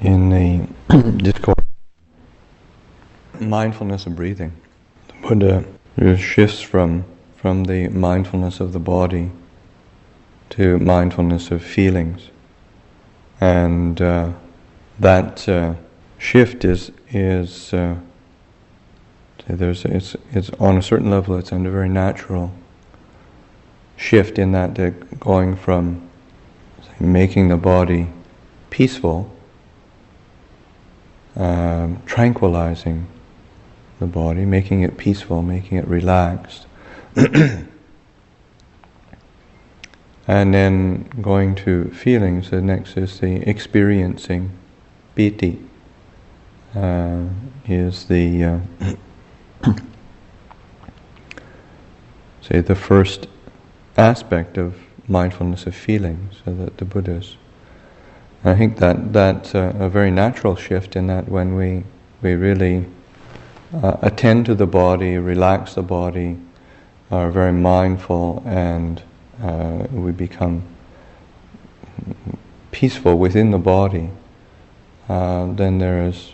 in the discourse, mindfulness of breathing. The Buddha shifts from the mindfulness of the body to mindfulness of feelings, and that shift is it's on a certain level. It's a very natural shift in that they're going from making the body peaceful, tranquilizing the body, making it peaceful, making it relaxed, and then going to feelings. The next is the experiencing. Piti is the say the first aspect of mindfulness of feelings, so that the Buddhas. I think that's a very natural shift in that when we really attend to the body, relax the body, are very mindful, and we become peaceful within the body, then there's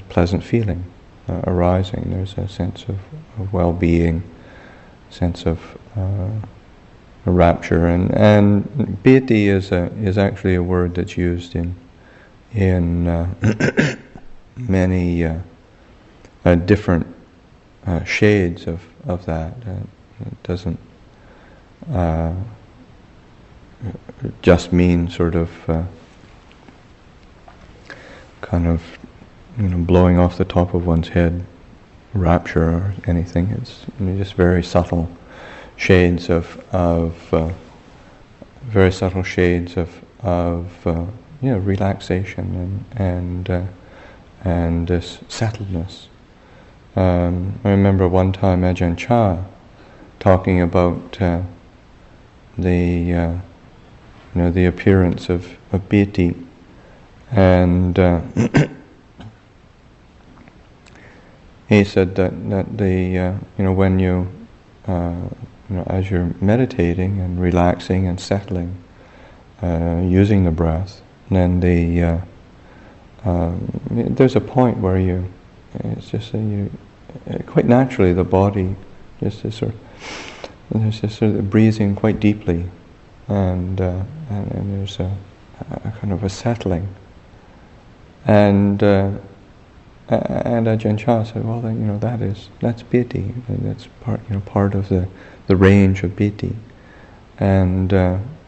pleasant feeling arising. There's a sense of well-being, sense of rapture, and piti is actually a word that's used in many different shades of that. It doesn't just mean sort of kind of blowing off the top of one's head rapture or anything. It's just very subtle shades of very subtle shades of relaxation and this settledness. I remember one time Ajahn Chah talking about the appearance of piti, and he said that the when you as you're meditating and relaxing and settling, using the breath, then there's a point where it's just quite naturally the body just is there's just sort of breathing quite deeply, and there's a kind of a settling, and Ajahn Chah said, well, then, that's piti, that's part of the range of piti, and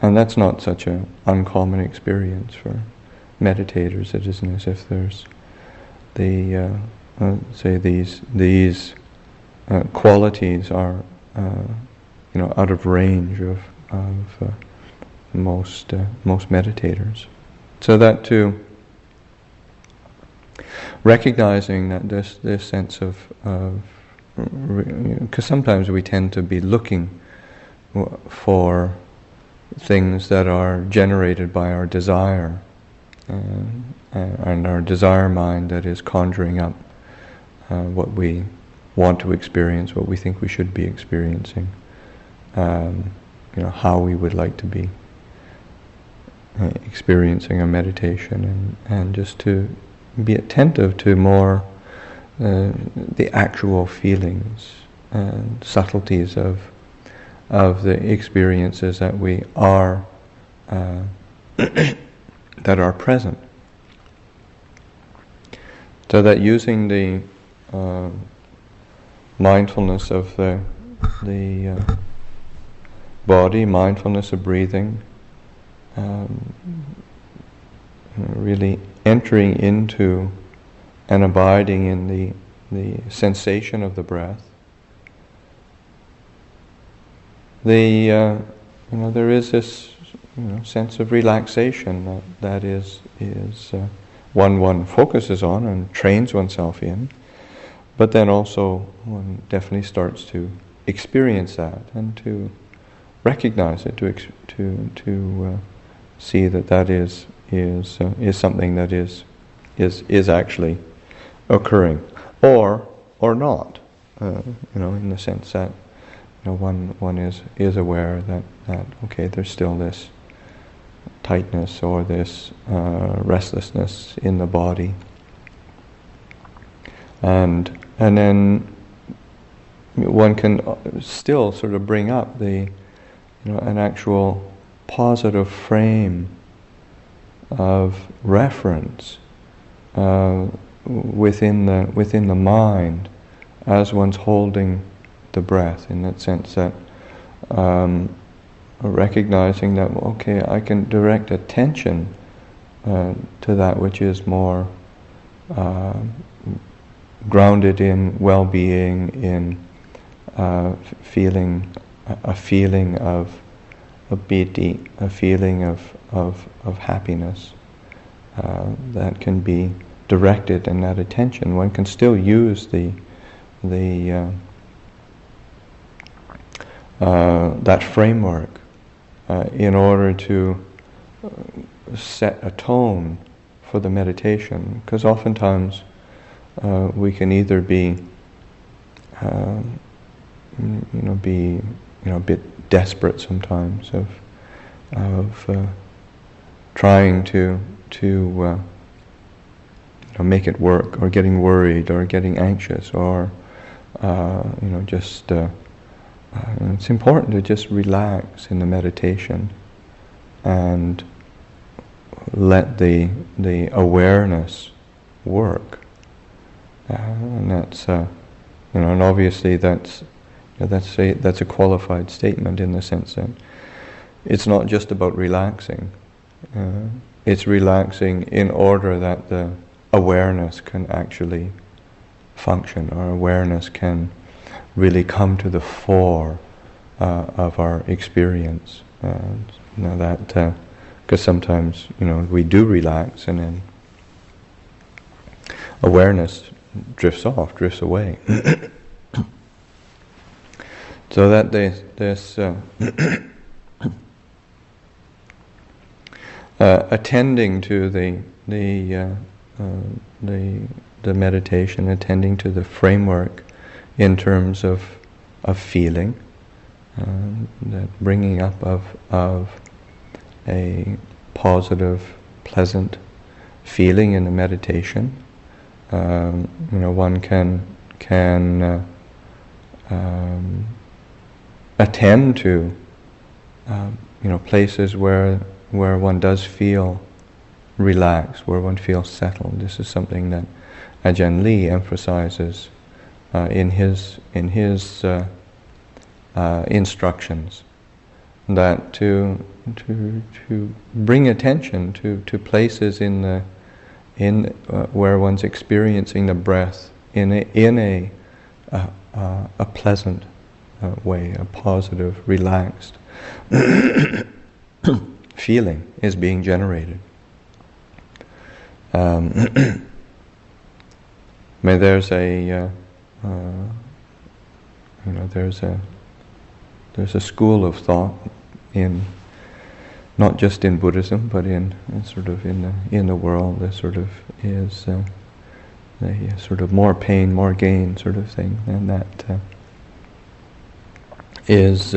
that's not such an uncommon experience for meditators. It isn't as if there's say these qualities are out of range of most meditators. So that too, recognizing that this sense of because sometimes we tend to be looking for things that are generated by our desire, and our desire mind that is conjuring up what we want to experience, what we think we should be experiencing, how we would like to be experiencing a meditation, and just to be attentive to more the actual feelings and subtleties of the experiences that we are that are present, so that using the mindfulness of the body, mindfulness of breathing, really entering into and abiding in the sensation of the breath. There is this sense of relaxation that is one focuses on and trains oneself in, but then also one definitely starts to experience that and to recognize it, to see that is something that is actually occurring, or not, in the sense that one is aware that okay, there's still this tightness or this restlessness in the body. And then one can still sort of bring up an actual positive frame of reference within the mind as one's holding the breath, in that sense that recognizing that, okay, I can direct attention to that which is more grounded in well-being, in feeling of piti, a feeling of happiness that can be directed, and that attention, one can still use that framework in order to set a tone for the meditation, because oftentimes we can either be a bit desperate sometimes of trying to make it work, or getting worried, or getting anxious, or it's important to just relax in the meditation and let the awareness work. And that's and obviously that's a qualified statement, in the sense that it's not just about relaxing. It's relaxing in order that the awareness can actually function, or awareness can really come to the fore of our experience. Because sometimes we do relax, and then awareness drifts away. So that this attending to the meditation, attending to the framework in terms of feeling, that bringing up of a positive, pleasant feeling in the meditation. One can attend to places where one does feel relaxed, where one feels settled. This is something that Ajahn Lee emphasizes in his instructions, that to bring attention to places where one's experiencing the breath in a pleasant way, a positive, relaxed feeling is being generated. There's a school of thought in, not just in Buddhism, but in the world. There sort of is a sort of more pain, more gain sort of thing, and that is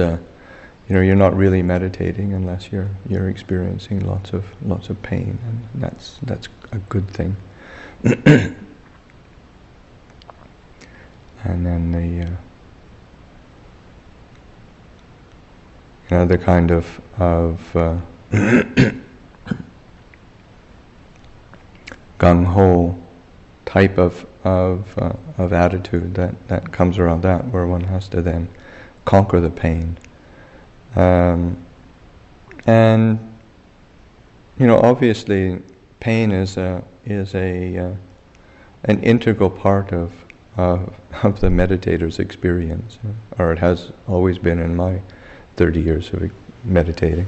you're not really meditating unless you're experiencing lots of pain, and that's a good thing. And then the kind of gung-ho type of attitude that comes around that, where one has to then conquer the pain. And obviously pain is an integral part of the meditator's experience, or it has always been in my 30 years of meditating.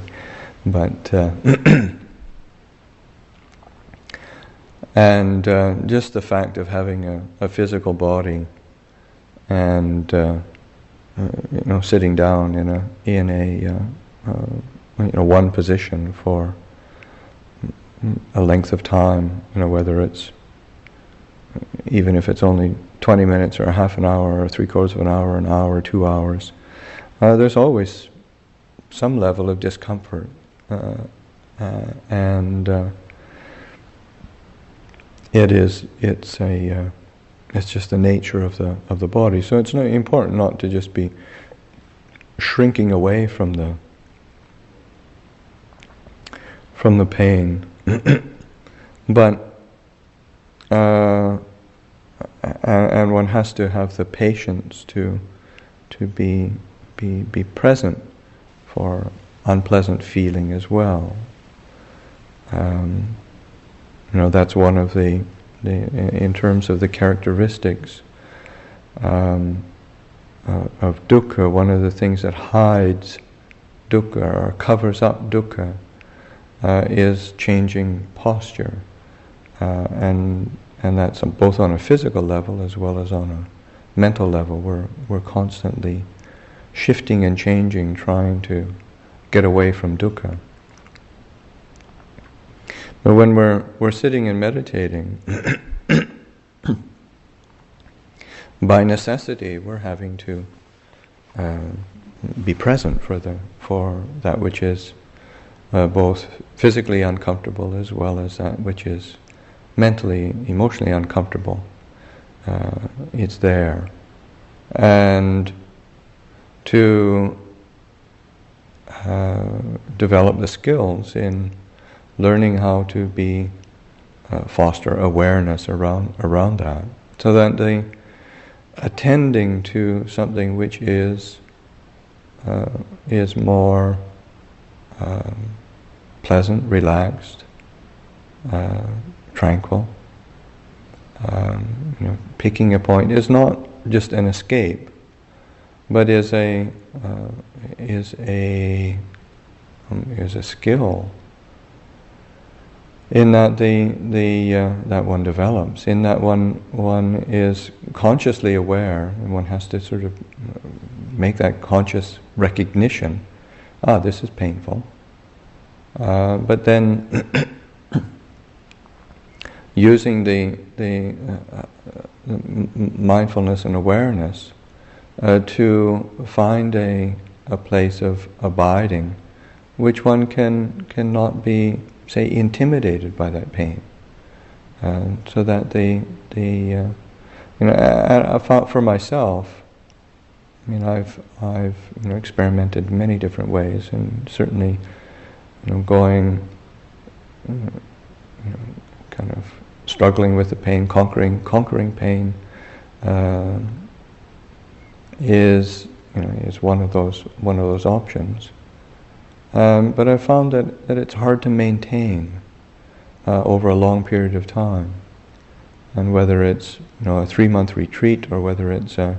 But and just the fact of having a physical body, and sitting down in a one position for a length of time, whether it's, even if it's only 20 minutes or half an hour or 3/4 of an hour, 2 hours, there's always some level of discomfort and it's just the nature of the body. So it's important not to just be shrinking away from the pain, but and one has to have the patience to be present for unpleasant feeling as well. That's one of the in terms of the characteristics of dukkha. One of the things that hides dukkha or covers up dukkha is changing posture, and that's both on a physical level as well as on a mental level. We're constantly shifting and changing, trying to get away from dukkha. But when we're sitting and meditating, by necessity we're having to be present for that which is both physically uncomfortable as well as that which is mentally, emotionally uncomfortable. It's there. And to develop the skills in learning how to foster awareness around that, so that the attending to something which is more pleasant, relaxed, tranquil. Picking a point is not just an escape, but is a skill. In that that one develops, in that one is consciously aware, and one has to sort of make that conscious recognition. This is painful. But then using the mindfulness and awareness to find a place of abiding, which one cannot be, say, intimidated by that pain, so that I found for myself. I've experimented in many different ways, and certainly, going, kind of struggling with the pain, conquering pain, is one of those options. But I found that it's hard to maintain over a long period of time, and whether it's a 3-month retreat or whether it's say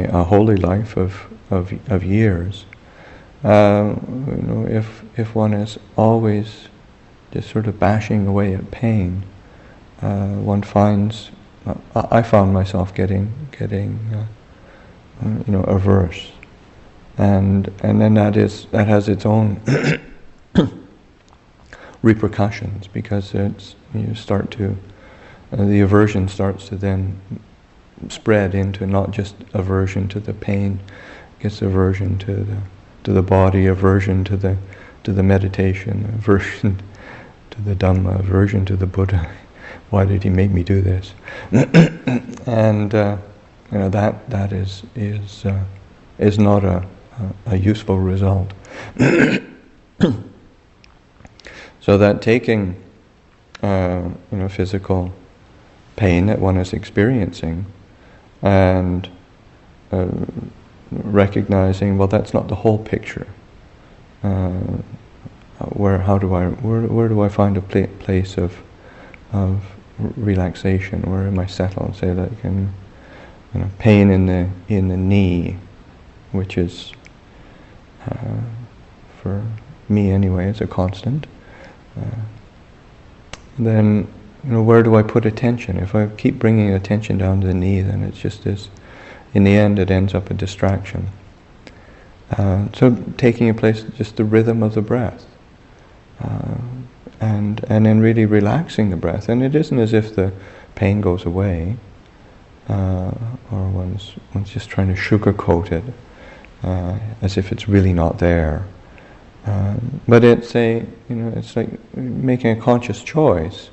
a holy life of years, if one is always just sort of bashing away at pain, one finds. I found myself getting averse, and then that has its own repercussions, because the aversion starts to then spread into not just aversion to the pain, it's aversion to the body, aversion to the meditation, aversion to the Dhamma, aversion to the Buddha. Why did he make me do this? And that is not a useful result. So that taking physical pain that one is experiencing and recognizing, well, that's not the whole picture. Where do I find a place of relaxation? Where am I settled? Say like pain in the knee, which is for me anyway, it's a constant. Then where do I put attention? If I keep bringing attention down to the knee, then it's just this. In the end, it ends up a distraction. So taking a place, just the rhythm of the breath, and then really relaxing the breath. And it isn't as if the pain goes away, or one's just trying to sugarcoat it. as if it's really not there. But it's it's like making a conscious choice.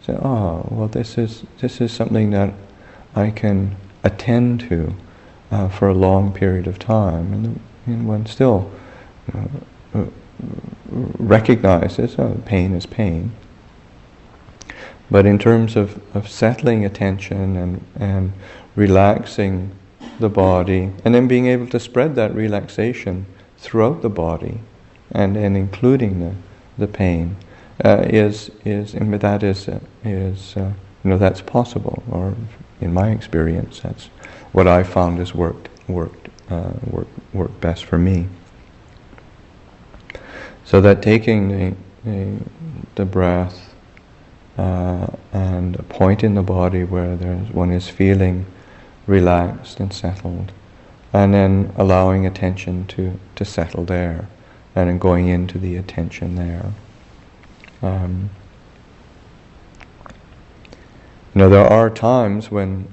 Say, well, this is something that I can attend to for a long period of time, and one still recognizes pain is pain. But in terms of settling attention and relaxing the body, and then being able to spread that relaxation throughout the body, and including the pain, that's possible. Or in my experience, that's what I found has worked best for me. So that taking the breath and a point in the body where one is feeling relaxed and settled, and then allowing attention to settle there, and then going into the attention there. There are times when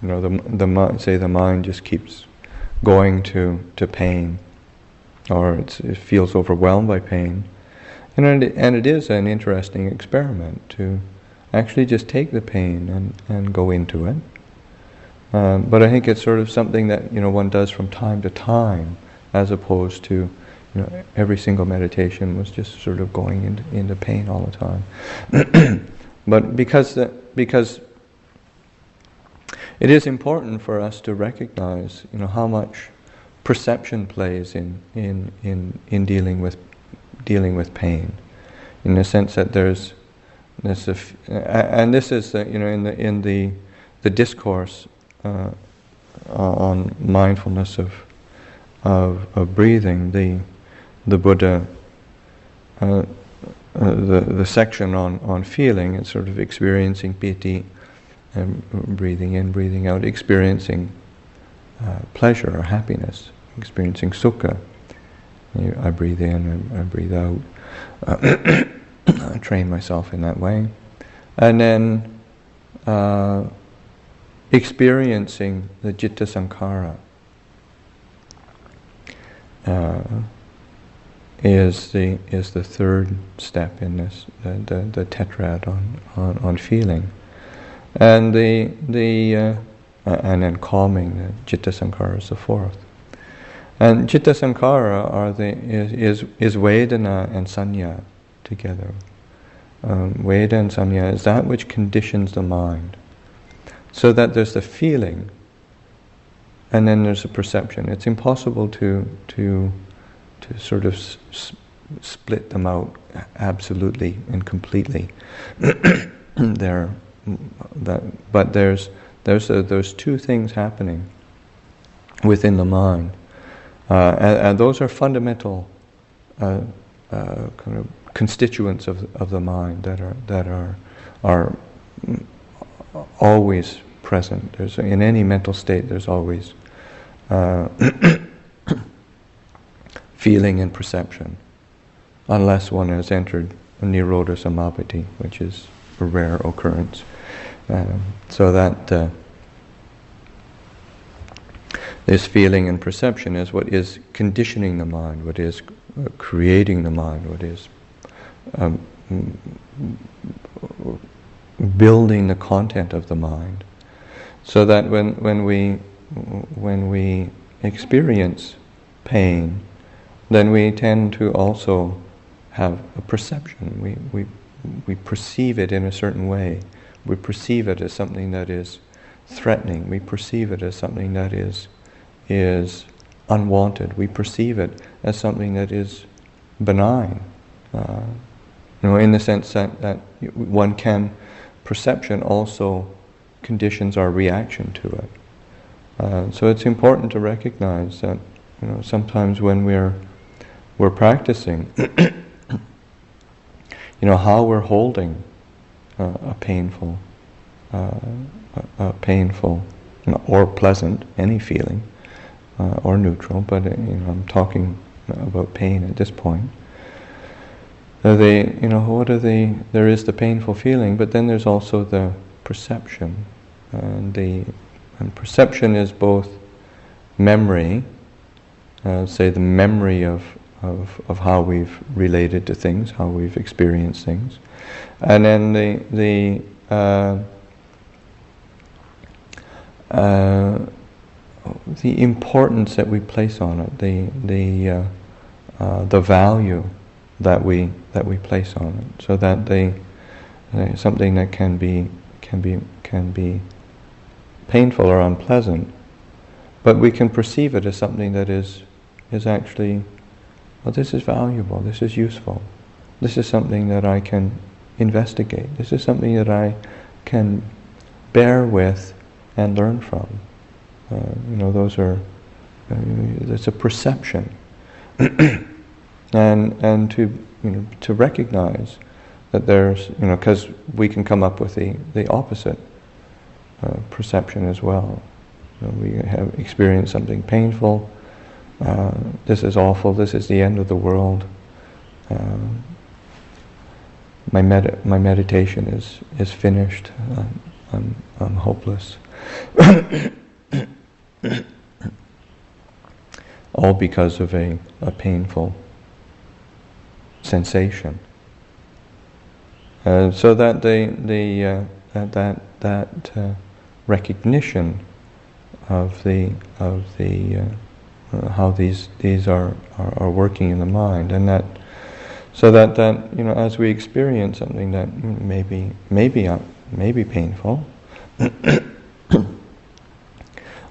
the mind just keeps going to pain, or it feels overwhelmed by pain, and it is an interesting experiment to actually just take the pain and go into it. But I think it's sort of something that one does from time to time, as opposed to every single meditation was just sort of going into pain all the time. But because it is important for us to recognize how much perception plays in dealing with pain, in the sense that there's this, and this is in the discourse on mindfulness of breathing, the Buddha, the section on feeling, it's sort of experiencing piti, and breathing in, breathing out, experiencing pleasure or happiness, experiencing sukha. I breathe in, I breathe out. I train myself in that way. And then experiencing the citta sankhara is the third step in this, the tetrad on feeling, and and then calming, the citta sankhara is the fourth. And citta sankhara is Vedana and Sanya together. Veda and Sanya is that which conditions the mind, so that there's the feeling, and then there's a perception. It's impossible to sort of split them out absolutely and completely. But there's those two things happening within the mind, and those are fundamental kind of constituents of the mind that are always present. There's, in any mental state, there's always feeling and perception, unless one has entered Nirodha Samapatti, which is a rare occurrence. So that this feeling and perception is what is conditioning the mind, what is creating the mind, what is building the content of the mind. So that when we experience pain, then we tend to also have a perception. We perceive it in a certain way. We perceive it as something that is threatening. We perceive it as something that is unwanted. We perceive it as something that is benign. In the sense that one can, perception also conditions our reaction to it. So it's important to recognize that sometimes when we're practicing, how we're holding a painful or pleasant, any feeling, or neutral, but I'm talking about pain at this point. There is the painful feeling, but then there's also the perception, and perception is both memory say the memory of how we've related to things, how we've experienced things, and then the importance that we place on it, the value that we place on it, so that something that can be painful or unpleasant, but we can perceive it as something that is actually, well, this is valuable, this is useful, this is something that I can investigate, this is something that I can bear with and learn from. Those are, it's a perception. and to recognize that there's, because we can come up with the opposite perception as well. We have experienced something painful, this is awful, this is the end of the world, my meditation is finished, I'm hopeless. All because of a painful sensation. So that that recognition of how these are working in the mind, and that so that as we experience something that may be painful,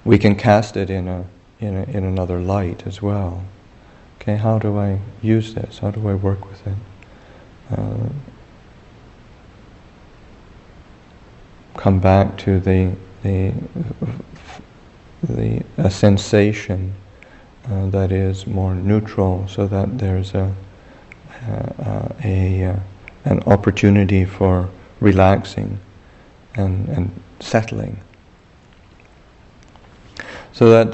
we can cast it in another light as well. Okay, how do I use this? How do I work with it? Come back to a sensation that is more neutral, so that there's an opportunity for relaxing and settling. So that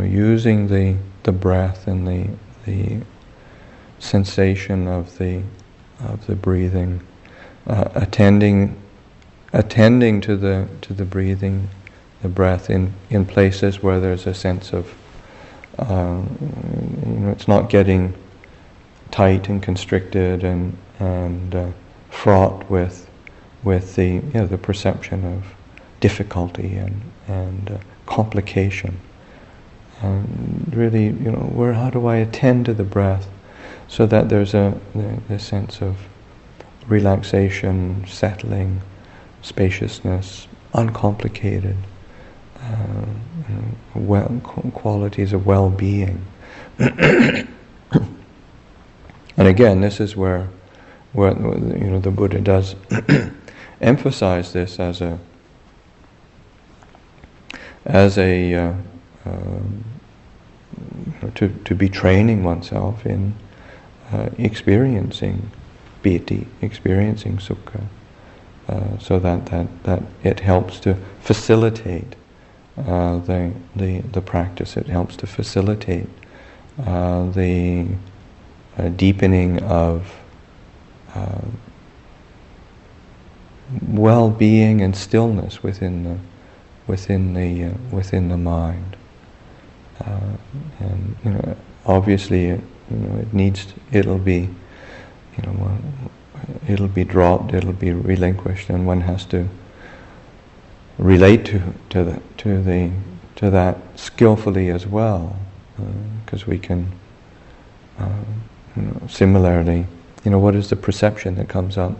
using the breath and the sensation of the breathing, attending to the breathing, the breath in places where there's a sense of it's not getting tight and constricted and fraught with the perception of difficulty and complication. And really, how do I attend to the breath so that there's a sense of relaxation, settling, spaciousness, uncomplicated, qualities of well-being. And again, this is where the Buddha does emphasize this as to be training oneself in experiencing piti, experiencing sukha, so that it helps to facilitate the practice. It helps to facilitate the deepening of well-being and stillness within the mind. And obviously, it'll be dropped, it'll be relinquished, and one has to relate to that skillfully as well, because we can similarly, what is the perception that comes up?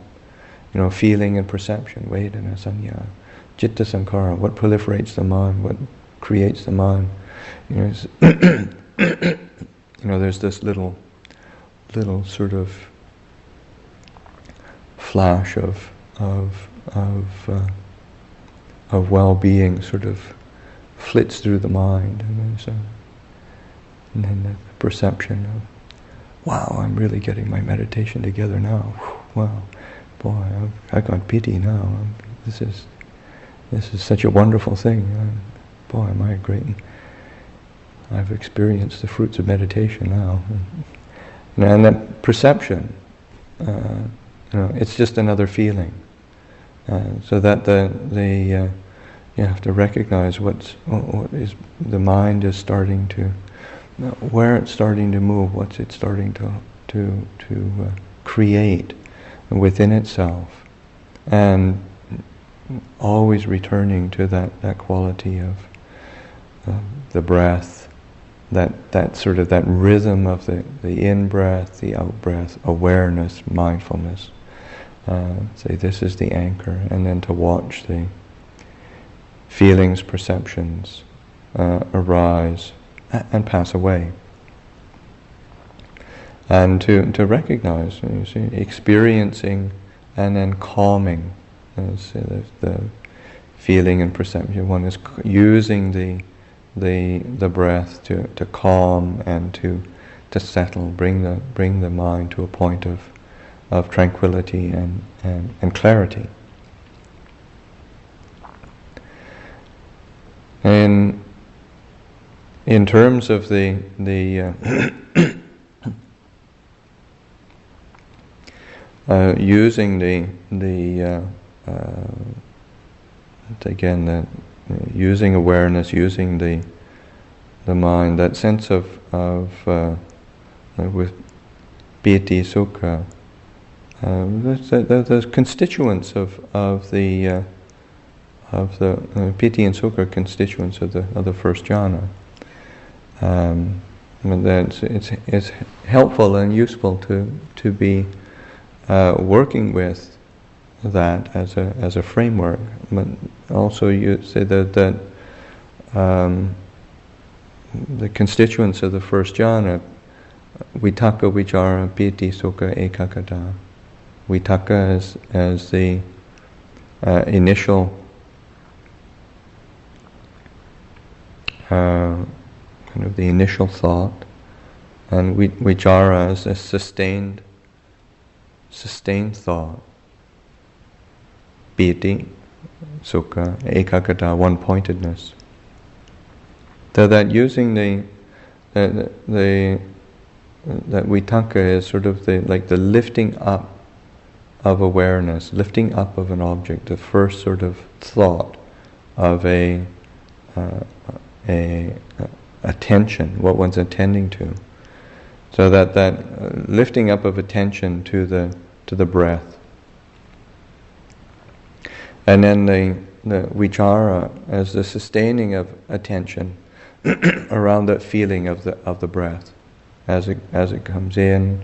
Feeling and perception, vedana, sanya, citta sankhara, what proliferates the mind, what creates the mind. There's this little sort of flash of well-being sort of flits through the mind, and then the perception of, wow, I'm really getting my meditation together now. Wow, boy, I've got piti now. This is such a wonderful thing. Boy, am I great. I've experienced the fruits of meditation now. And that perception, it's just another feeling. So that you have to recognize what is the mind is starting to, where it's starting to move, what's it starting to create within itself, and always returning to that quality of the breath, that sort of that rhythm of the in-breath, the out-breath, awareness, mindfulness. Say this is the anchor, and then to watch the feelings, perceptions arise and pass away. And to recognize, you see, experiencing and then calming. The feeling and perception. One is using the breath to calm and to settle, bring the mind to a point of tranquility and clarity. And in terms of the using using awareness, using the mind, that sense of with piti, sukha, the constituents of the piti and sukha are constituents of the first jhana. It's helpful and useful to be working with that as a framework, but also you say that the constituents of the first jhana, vitakka, vichara, piti, sukha, ekaggata. Vitakka as the initial kind of the initial thought, and vichara as a sustained thought. Piti, sukha, ekaggata, one-pointedness. So that using that vitakka is sort of like the lifting up of awareness, lifting up of an object, the first sort of thought of a attention, what one's attending to. So that lifting up of attention to the breath. And then the vichara as the sustaining of attention around that feeling of the breath, as it comes in,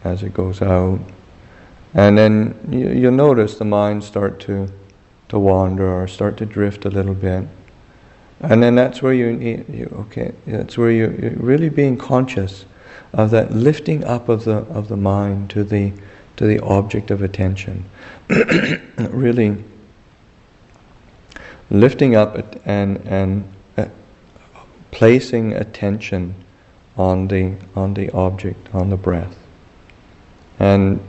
as it goes out, and then you'll notice the mind start to wander or start to drift a little bit, and then that's where that's where you're really being conscious of that lifting up of the mind to the object of attention. Really lifting up and placing attention on the object, on the breath, and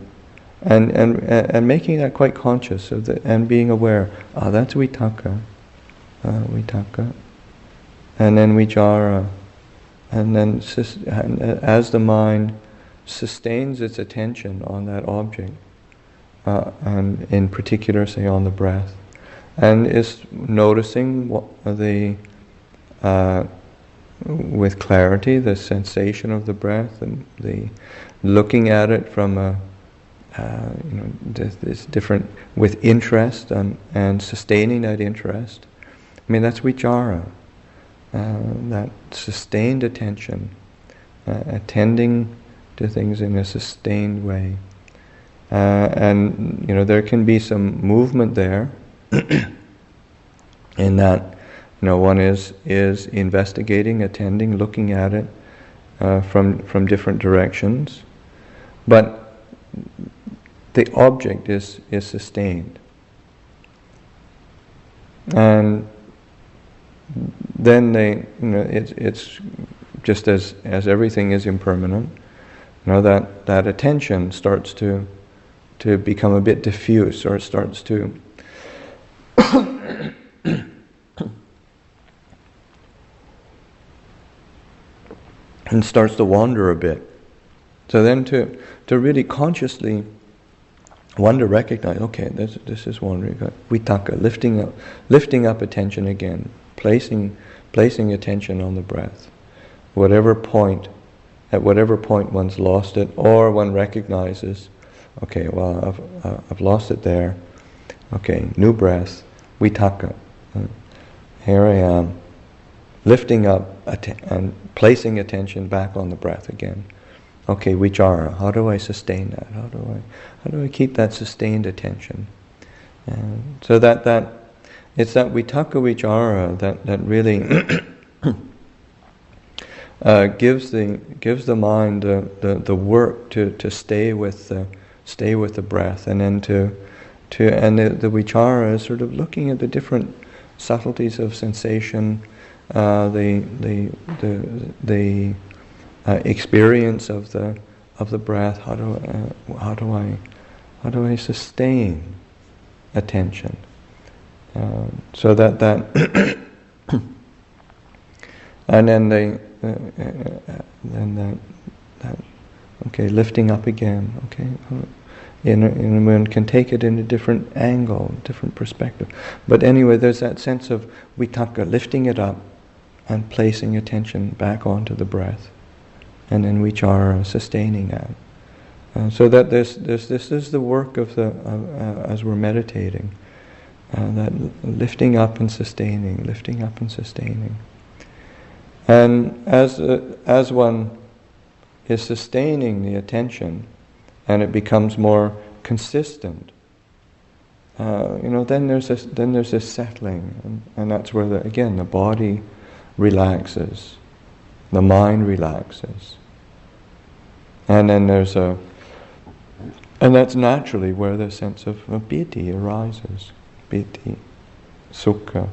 making that quite conscious of and being aware. That's vitakka, and then vichara, and then as the mind sustains its attention on that object, and in particular, say, on the breath, and is noticing with clarity the sensation of the breath, and the looking at it from this different, with interest and sustaining that interest. I mean, that's vichara, that sustained attention, attending to things in a sustained way. And there can be some movement there in that one is investigating, attending, looking at it from different directions, but the object is sustained. And then it's just as everything is impermanent, that attention starts to become a bit diffuse, or it starts to and starts to wander a bit. So then to really consciously One to recognize, okay, this is one. Vitakka, lifting up attention again, placing attention on the breath. At whatever point one's lost it, or one recognizes, okay, well, I've lost it there. Okay, new breath, vitakka. Here I am, lifting up and placing attention back on the breath again. Okay, vichara. How do I sustain that? How do I keep that sustained attention? So that it's that vitakka vichara that really gives the mind the work to stay with the breath, and then and the vichara is sort of looking at the different subtleties of sensation, the experience of the breath. How do I sustain attention? So that and then okay, lifting up again. Okay, and one can take it in a different angle, different perspective. But anyway, there's that sense of vitakka, lifting it up and placing attention back onto the breath, and then vichara, sustaining that. So that this is the work of as we're meditating, that lifting up and sustaining, lifting up and sustaining. And as one is sustaining the attention, and it becomes more consistent, then there's this settling, and that's where the body relaxes, the mind relaxes, and then and that's naturally where the sense of piti arises, piti, sukha.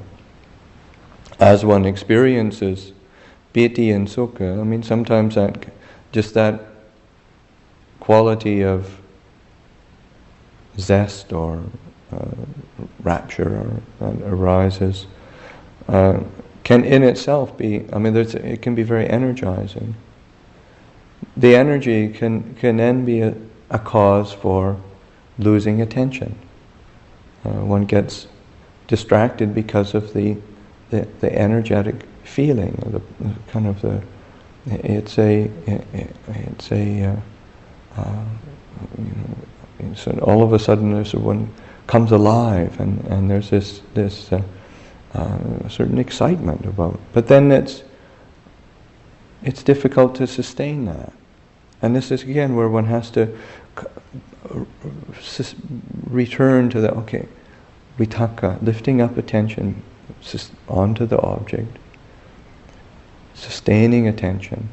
As one experiences piti and sukha, sometimes that quality of zest or rapture that arises can in itself be, it can be very energizing. The energy can then be a cause for losing attention. One gets distracted because of the energetic feeling, so all of a sudden one comes alive, and there's this certain excitement about. But then it's difficult to sustain that, and this is again where one has to return to the vitakka, lifting up attention onto the object, sustaining attention.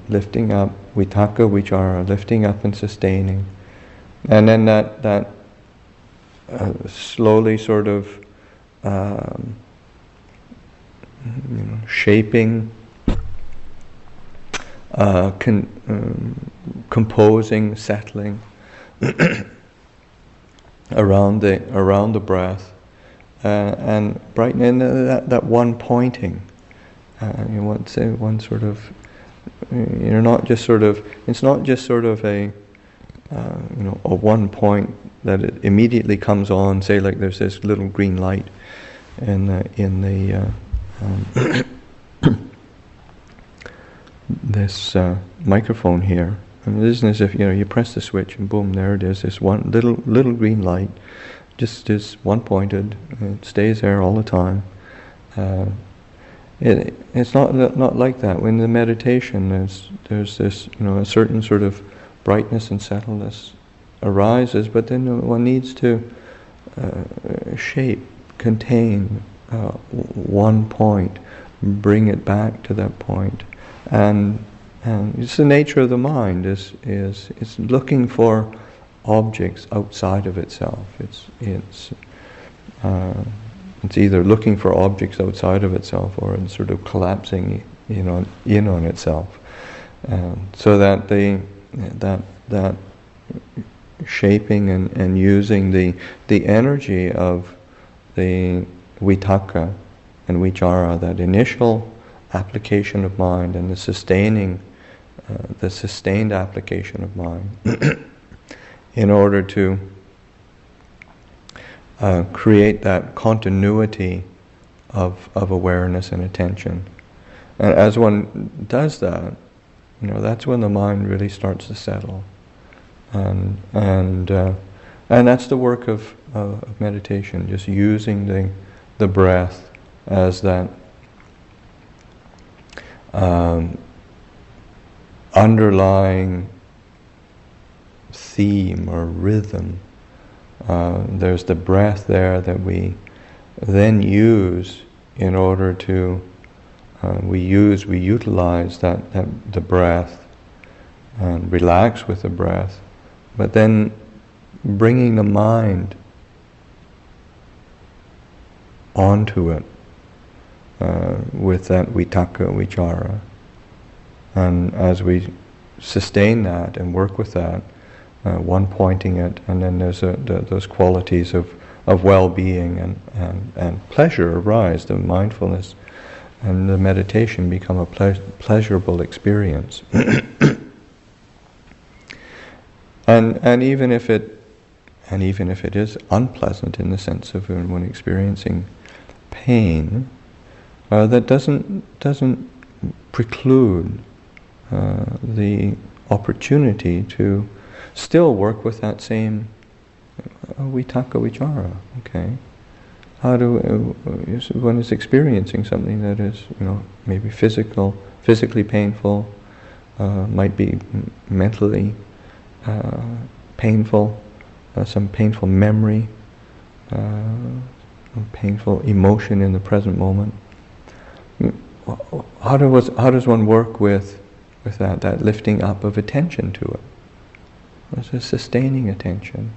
Lifting up, vitakka, vichara, lifting up and sustaining, and then that slowly sort of shaping, composing, settling around the breath, and brightening that one pointing. You want to say one sort of. It's not just sort of a one point that it immediately comes on. Say like there's this little green light in the this microphone here. It isn't as if you press the switch and boom, there it is. This one little green light, just is one pointed. It stays there all the time. It's not like that. When the meditation, there's this a certain sort of brightness and settledness arises, but then one needs to shape, contain one point, bring it back to that point, and it's the nature of the mind is looking for objects outside of itself. It's either looking for objects outside of itself, or it's sort of collapsing, in on itself. So that that shaping and using the energy of the vitakka and vichara, that initial application of mind and the sustained application of mind, in order to create that continuity of awareness and attention. And as one does that, that's when the mind really starts to settle. And that's the work of meditation, just using the breath as that underlying theme or rhythm. There's the breath there that we then use in order to we utilize the breath and relax with the breath, but then bringing the mind onto it with that vitakka, vichara. And as we sustain that and work with that, one pointing it, and then there's those qualities of well-being and pleasure arise, the mindfulness and the meditation become a pleasurable experience. and even if it is unpleasant in the sense of when experiencing pain, that doesn't preclude the opportunity to still work with that same vitakka vichara. Okay, when it's experiencing something that is maybe physically painful, might be mentally painful, some painful memory, painful emotion in the present moment. How does one work with that lifting up of attention to it? There's a sustaining attention.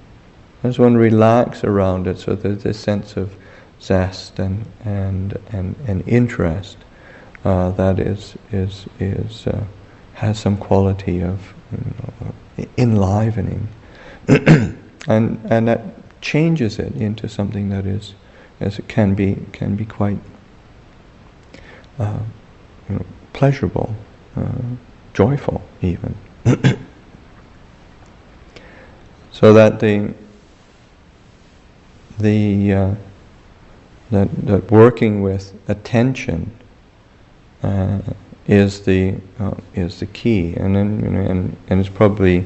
As one relax around it, so there's this sense of zest and interest that has some quality of enlivening, and that changes it into something that is, as it can be quite pleasurable, joyful even. So that that working with attention is the key, and then and it's probably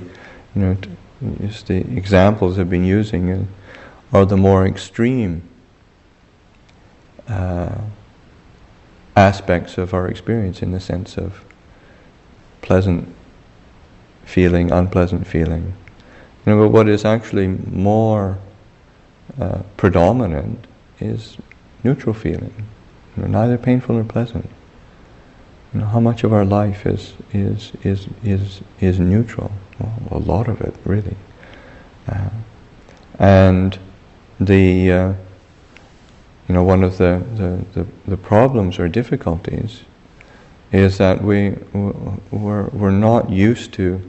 just the examples I've been using are the more extreme aspects of our experience, in the sense of pleasant feeling, unpleasant feeling. But what is actually more predominant is neutral feeling, neither painful nor pleasant. How much of our life is neutral? Well, a lot of it, really. And one of the problems or difficulties is that we're not used to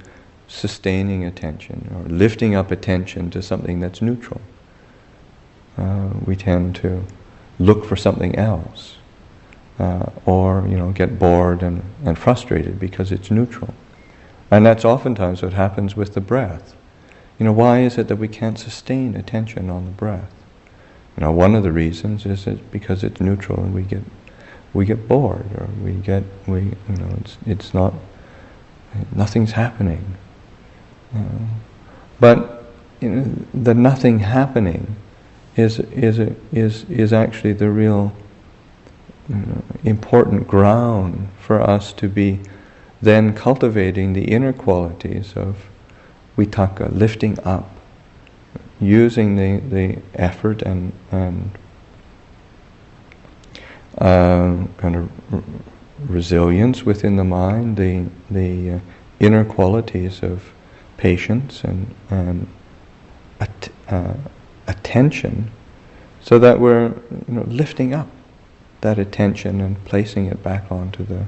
sustaining attention or lifting up attention to something that's neutral. We tend to look for something else, or get bored and frustrated because it's neutral. And that's oftentimes what happens with the breath. Why is it that we can't sustain attention on the breath? One of the reasons is because it's neutral, and we get bored, or it's not, nothing's happening. But the nothing happening is actually the real important ground for us to be then cultivating the inner qualities of vitakka, lifting up, using the effort and kind of resilience within the mind, the inner qualities of patience and attention, so that we're lifting up that attention and placing it back onto the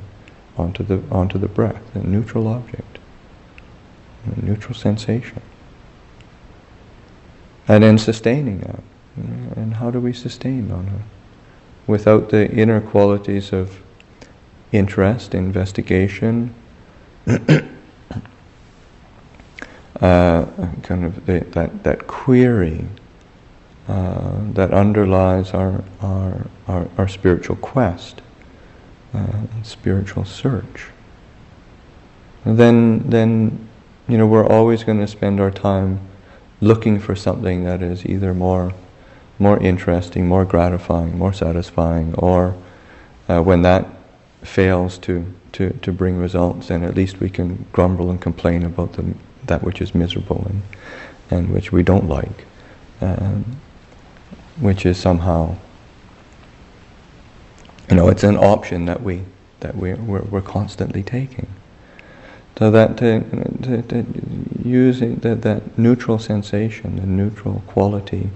breath, the neutral object, a neutral sensation, and then sustaining that. And how do we sustain on it without the inner qualities of interest, investigation, kind of that query that underlies our spiritual quest, spiritual search, then we're always going to spend our time looking for something that is either more interesting, more gratifying, more satisfying, or when that fails to bring results, then at least we can grumble and complain about that which is miserable and which we don't like, which is somehow, it's an option that we're constantly taking. So that using that neutral sensation, the neutral quality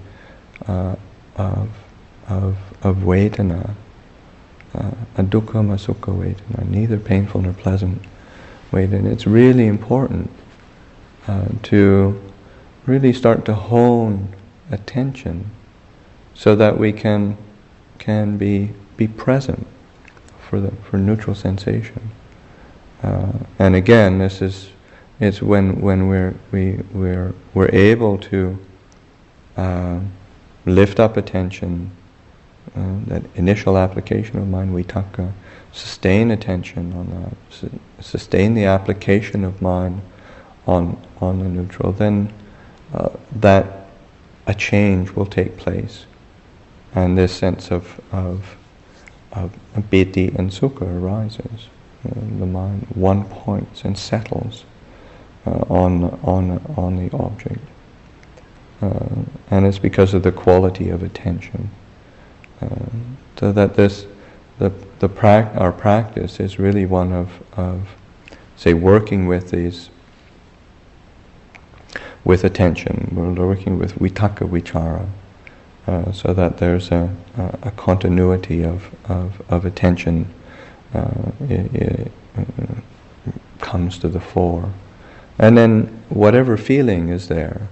of Vedana, adukkha sukha Vedana, neither painful nor pleasant Vedana. It's really important to really start to hone attention so that we can be present for neutral sensation. And again, it's when we're able to lift up attention, that initial application of mind, vitakka, sustain attention on that, sustain the application of mind on the neutral, then that a change will take place, and this sense of piti and sukha arises. The mind one points and settles on the object, and it's because of the quality of attention. So that our practice is really one of say working with attention. We're working with vitakka vichara, so that there's a continuity of attention. It comes to the fore, and then whatever feeling is there,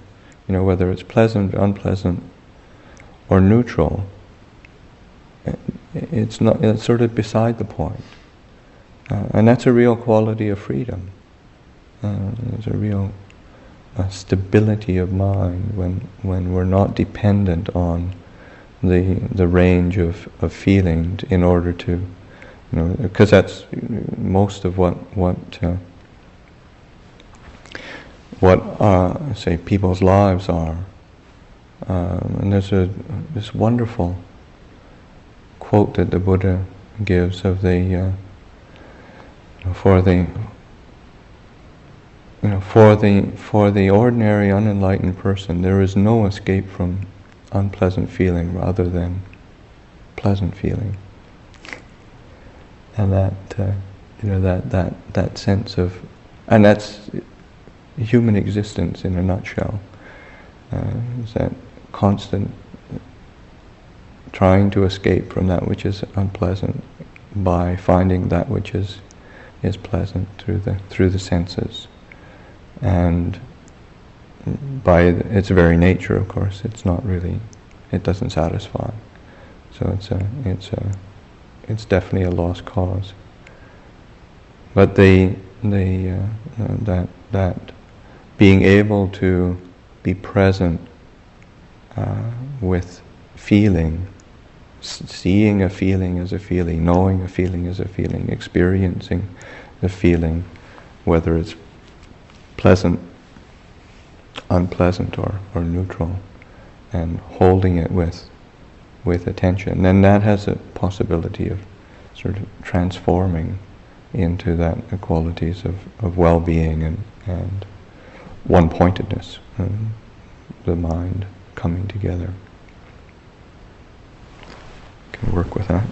whether it's pleasant, unpleasant, or neutral, it's sort of beside the point, and that's a real quality of freedom. There's a real stability of mind when we're not dependent on the range of feeling in order to. Because that's most of what say people's lives are. And there's this wonderful quote that the Buddha gives of for the ordinary unenlightened person, there is no escape from unpleasant feeling rather than pleasant feeling. And that sense of, and that's human existence in a nutshell. Is that constant trying to escape from that which is unpleasant by finding that which is pleasant through the senses, and by its very nature, of course, it doesn't satisfy. So it's definitely a lost cause. But that being able to be present with feeling, seeing a feeling as a feeling, knowing a feeling as a feeling, experiencing the feeling, whether it's pleasant, unpleasant, or neutral, and holding it with attention, then that has a possibility of sort of transforming into the qualities of well-being and one-pointedness, the mind coming together. Can work with that.